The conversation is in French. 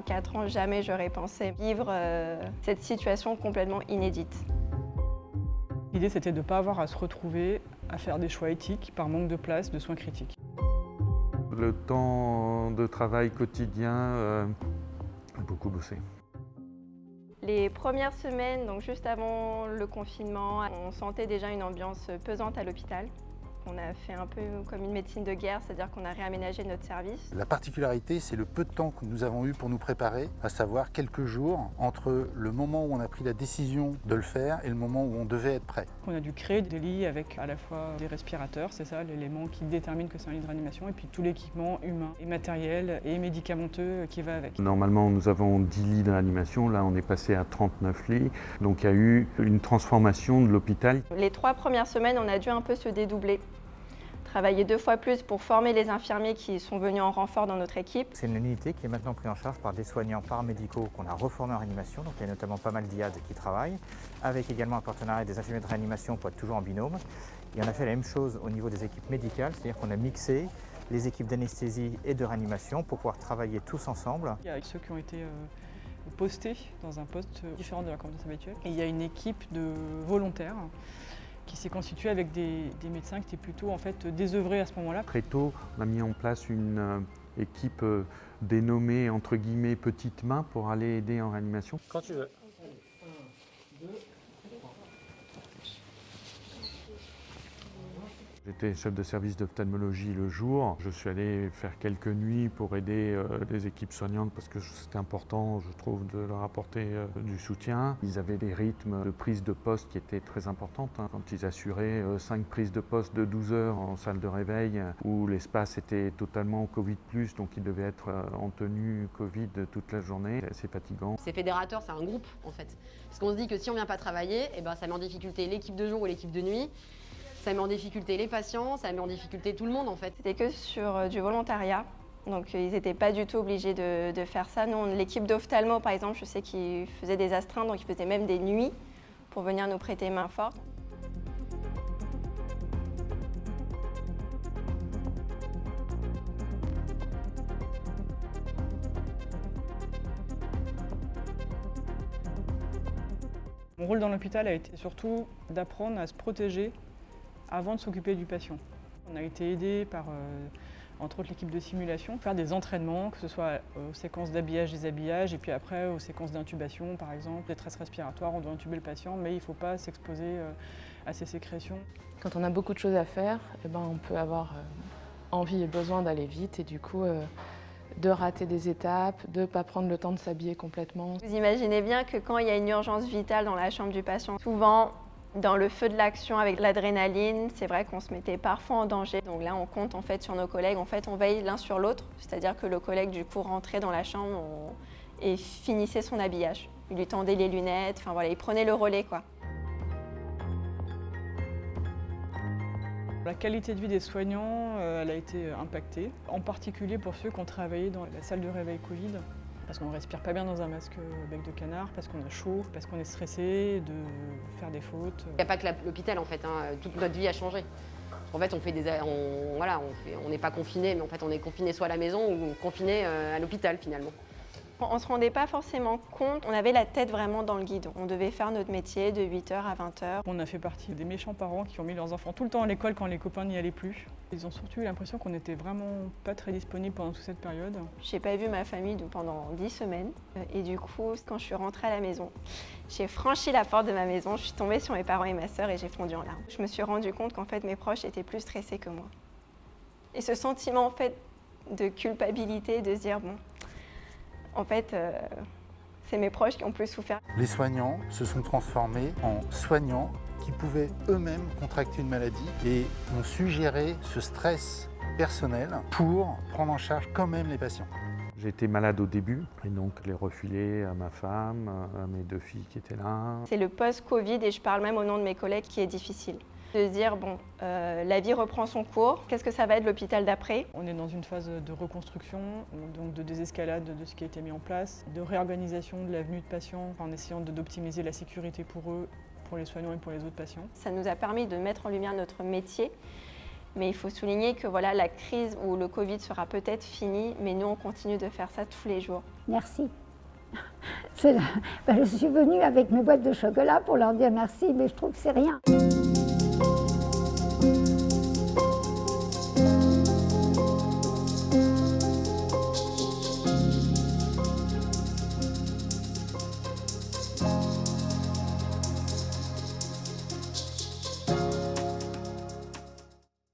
en 4 ans, jamais j'aurais pensé vivre cette situation complètement inédite. L'idée, c'était de ne pas avoir à se retrouver à faire des choix éthiques par manque de place de soins critiques. Le temps de travail quotidien, beaucoup bossé. Les premières semaines, donc juste avant le confinement, on sentait déjà une ambiance pesante à l'hôpital. On a fait un peu comme une médecine de guerre, c'est-à-dire qu'on a réaménagé notre service. La particularité, c'est le peu de temps que nous avons eu pour nous préparer, à savoir quelques jours entre le moment où on a pris la décision de le faire et le moment où on devait être prêt. On a dû créer des lits avec à la fois des respirateurs, c'est ça l'élément qui détermine que c'est un lit de réanimation, et puis tout l'équipement humain et matériel et médicamenteux qui va avec. Normalement, nous avons 10 lits de réanimation, là on est passé à 39 lits, donc il y a eu une transformation de l'hôpital. Les 3 premières semaines, on a dû un peu se dédoubler. Travailler 2 fois plus pour former les infirmiers qui sont venus en renfort dans notre équipe. C'est une unité qui est maintenant prise en charge par des soignants paramédicaux qu'on a reformés en réanimation, donc il y a notamment pas mal d'IAD qui travaillent, avec également un partenariat des infirmiers de réanimation pour être toujours en binôme. Et on a fait la même chose au niveau des équipes médicales, c'est-à-dire qu'on a mixé les équipes d'anesthésie et de réanimation pour pouvoir travailler tous ensemble. Il y a ceux qui ont été postés dans un poste différent de la commandance habituelle. Et il y a une équipe de volontaires qui s'est constituée avec des médecins qui étaient plutôt en fait désœuvrés à ce moment-là. Très tôt, on a mis en place une équipe dénommée entre guillemets petite main pour aller aider en réanimation. Quand tu veux. J'étais chef de service d'ophtalmologie le jour. Je suis allé faire quelques nuits pour aider les équipes soignantes parce que c'était important, je trouve, de leur apporter du soutien. Ils avaient des rythmes de prise de poste qui étaient très importantes. Quand ils assuraient 5 prises de poste de 12 heures en salle de réveil où l'espace était totalement Covid+, donc ils devaient être en tenue Covid toute la journée. C'est assez fatigant. C'est fédérateur, c'est un groupe en fait. Parce qu'on se dit que si on ne vient pas travailler, ça met en difficulté l'équipe de jour ou l'équipe de nuit. Ça met en difficulté les patients, ça met en difficulté tout le monde en fait. C'était que sur du volontariat, donc ils n'étaient pas du tout obligés de faire ça. Nous, l'équipe d'ophtalmo par exemple, je sais qu'ils faisaient des astreintes, donc ils faisaient même des nuits pour venir nous prêter main forte. Mon rôle dans l'hôpital a été surtout d'apprendre à se protéger avant de s'occuper du patient. On a été aidé par, entre autres, l'équipe de simulation, faire des entraînements, que ce soit aux séquences d'habillage, déshabillage, et puis après aux séquences d'intubation, par exemple, détresse respiratoire, on doit intuber le patient, mais il ne faut pas s'exposer à ses sécrétions. Quand on a beaucoup de choses à faire, on peut avoir envie et besoin d'aller vite, et du coup, de rater des étapes, de ne pas prendre le temps de s'habiller complètement. Vous imaginez bien que quand il y a une urgence vitale dans la chambre du patient, souvent, dans le feu de l'action avec l'adrénaline, c'est vrai qu'on se mettait parfois en danger. Donc là, on compte en fait sur nos collègues. En fait, on veille l'un sur l'autre. C'est-à-dire que le collègue du coup rentrait dans la chambre et finissait son habillage. Il lui tendait les lunettes. Enfin voilà, il prenait le relais quoi. La qualité de vie des soignants, elle a été impactée, en particulier pour ceux qui ont travaillé dans la salle de réveil Covid. Parce qu'on ne respire pas bien dans un masque bec de canard, parce qu'on a chaud, parce qu'on est stressé de faire des fautes. Il n'y a pas que l'hôpital en fait, toute notre vie a changé. En fait, on n'est pas confiné, mais en fait on est confiné soit à la maison ou confiné à l'hôpital finalement. On ne se rendait pas forcément compte, on avait la tête vraiment dans le guidon. On devait faire notre métier de 8h à 20h. On a fait partie des méchants parents qui ont mis leurs enfants tout le temps à l'école quand les copains n'y allaient plus. Ils ont surtout eu l'impression qu'on n'était vraiment pas très disponible pendant toute cette période. J'ai pas vu ma famille pendant 10 semaines. Et du coup, quand je suis rentrée à la maison, j'ai franchi la porte de ma maison, je suis tombée sur mes parents et ma sœur et j'ai fondu en larmes. Je me suis rendu compte qu'en fait mes proches étaient plus stressés que moi. Et ce sentiment en fait de culpabilité, de se dire bon, en fait, c'est mes proches qui ont plus souffert. Les soignants se sont transformés en soignants qui pouvaient eux-mêmes contracter une maladie et ont su gérer ce stress personnel pour prendre en charge quand même les patients. J'ai été malade au début et donc je l'ai refilé à ma femme, à mes 2 filles qui étaient là. C'est le post-Covid et je parle même au nom de mes collègues qui est difficile. De se dire, bon, la vie reprend son cours, qu'est-ce que ça va être l'hôpital d'après? On est dans une phase de reconstruction, donc de désescalade de ce qui a été mis en place, de réorganisation de la venue de patients en essayant d'optimiser la sécurité pour eux, pour les soignants et pour les autres patients. Ça nous a permis de mettre en lumière notre métier Mais il faut souligner que voilà, la crise ou le Covid sera peut-être fini, mais nous, on continue de faire ça tous les jours. Merci. Je suis venue avec mes boîtes de chocolat pour leur dire merci, mais je trouve que c'est rien.